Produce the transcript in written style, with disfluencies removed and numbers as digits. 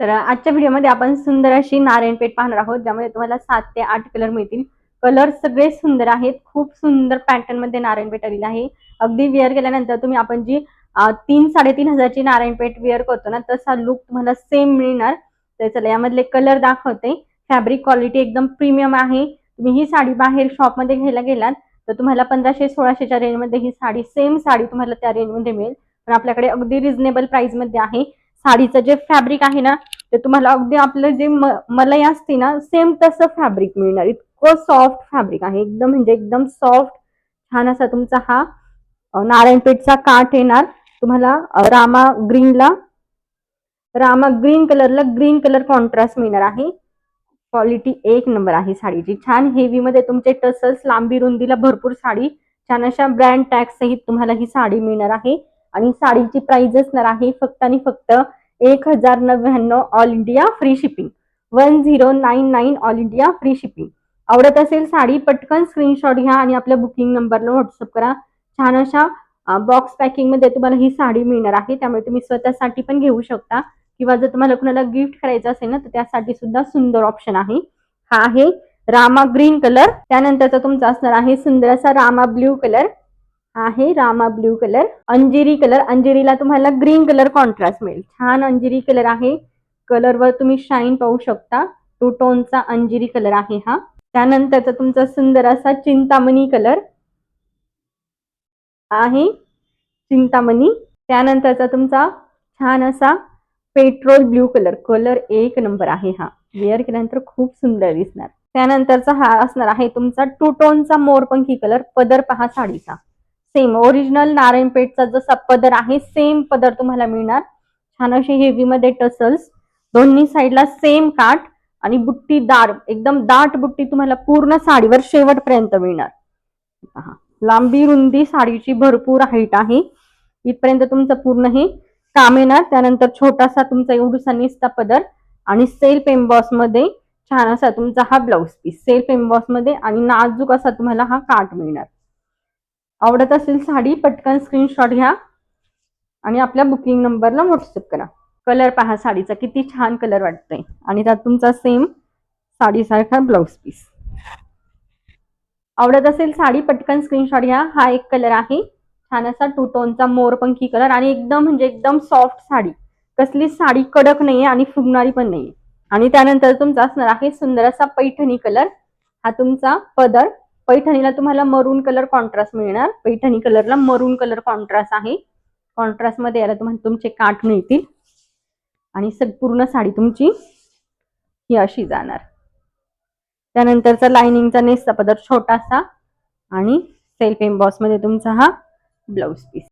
तर आजच्या व्हिडिओमध्ये आपण सुंदर अशी नारायणपेठ पाहणार आहोत, ज्यामध्ये तुम्हाला 7 ते 8 कलर मिळतील. कलर सगळे सुंदर आहेत. खूप सुंदर पॅटर्न मध्ये नारायणपेठ आलेली आहे. अगदी वेअर केल्यानंतर तुम्ही आपण जी 3-3.5 हजारची नारायणपेठ वेअर करतो ना, तसा लुक तुम्हाला सेम मिळणार. तर चला यामधले कलर दाखवते. फॅब्रिक क्वालिटी एकदम प्रीमियम आहे. तुम्ही ही साडी बाहेर शॉपमध्ये घ्यायला गेलात तर तुम्हाला 1500-1600च्या रेंजमध्ये ही साडी, सेम साडी तुम्हाला त्या रेंजमध्ये मिळेल. पण आपल्याकडे अगदी रिझनेबल प्राइस मध्ये आहे. साडीचं जे फॅब्रिक आहे ना, ते तुम्हाला अगदी आपलं जे मलई असते ना, सेम तसं फॅब्रिक मिळणार. इतकं सॉफ्ट फॅब्रिक आहे, एकदम म्हणजे एकदम सॉफ्ट. छान असा तुमचा हा नारायणपेठचा काठ येणार तुम्हाला. रामा ग्रीन कलरला ग्रीन कलर कॉन्ट्रास्ट मिळणार आहे. क्वालिटी एक नंबर आहे साडीची. छान हेवी मध्ये तुमचे टसल्स, लांबी रुंदीला भरपूर साडी, छान अशा ब्रँड टॅग सहित तुम्हाला ही साडी मिळणार आहे. आणि साडीची प्राइस असणार आहे फक्त आणि फक्त 1099 all India free shipping. 1099 all India free shipping. आवडत असेल साडी पटकन स्क्रीनशॉट घ्या आणि आपल्या बुकिंग नंबरला व्हॉट्सअप करा. छान अशा बॉक्स पॅकिंग मध्ये तुम्हाला ही साडी मिळणार आहे. त्यामुळे तुम्ही स्वतःसाठी पण घेऊ शकता किंवा जर तुम्हाला कुणाला गिफ्ट करायचं असेल ना, तर त्यासाठी सुद्धा सुंदर ऑप्शन आहे. हा आहे रामा ग्रीन कलर. त्यानंतरचा तुमचा असणार आहे सुंदर असा रामा ब्ल्यू कलर. आहे रामा ब्ल्यू कलर. अंजिरी कलर, अंजिरीला तुम्हाला ग्रीन कलर कॉन्ट्रास्ट मिळेल. छान अंजिरी कलर आहे. कलरवर तुम्ही शाईन पाहू शकता. टू टोनचा अंजिरी कलर आहे हा. त्यानंतरचा तुमचा सुंदर असा चिंतामणी कलर आहे. चिंतामणी. त्यानंतरचा तुमचा छान असा पेट्रोल ब्ल्यू कलर. कलर एक नंबर आहे हा. वेअर केल्यानंतर खूप सुंदर दिसणार. त्यानंतरचा हा असणार आहे तुमचा टू टोनचा मोरपंखी कलर. पदर पहा साडीचा, सेम ओरिजिनल नारायणपेठचा जसा पदर आहे सेम पदर तुम्हाला मिळणार. छान अशी हेवी मध्ये टसल्स, दोन्ही साईडला सेम काठ आणि बुट्टी दार, एकदम दाट बुट्टी तुम्हाला पूर्ण साडीवर शेवटपर्यंत मिळणार. पहा लांबी रुंदी साडीची भरपूर हाईट आहे. इथपर्यंत तुमचं पूर्ण हे काम येणार. त्यानंतर छोटासा तुमचा एवढूसा निस्ता पदर आणि सेल्फ एम्बॉस मध्ये छान असा तुमचा हा ब्लाउज पीस, सेल्फ एम्बॉस मध्ये आणि नाजूक असा तुम्हाला हा काठ मिळणार. आवडत असेल साडी पटकन स्क्रीनशॉट घ्या आणि आपल्या बुकिंग नंबरला व्हॉट्सअप करा. कलर पहा साडीचा किती छान कलर वाटतंय आणि त्यात तुमचा सेम साडीसारखा ब्लाउज पीस. आवडत असेल साडी पटकन स्क्रीनशॉट घ्या. हा एक कलर आहे छान असा टू टोनचा मोरपंखी कलर आणि एकदम म्हणजे एकदम सॉफ्ट साडी. कसली साडी कडक नाहीये आणि फुगणारी पण नाहीये. आणि त्यानंतर तुमचा असणार आहे सुंदर असा पैठणी कलर. हा तुमचा पदर. पैठणीला तुम्हाला मरून कलर कॉन्ट्रास्ट मिळणार. पैठणी कलरला मरून कलर कॉन्ट्रास्ट आहे. कॉन्ट्रास्ट मध्ये याला तुम्हाला तुमचे काठ मिळतील आणि पूर्ण साडी तुमची ही अशी जाणार. त्यानंतरचा लाइनिंगचा नेसचा पदर छोटासा आणि सेल्फ एम्बॉस मध्ये तुमचा हा ब्लाउज पीस.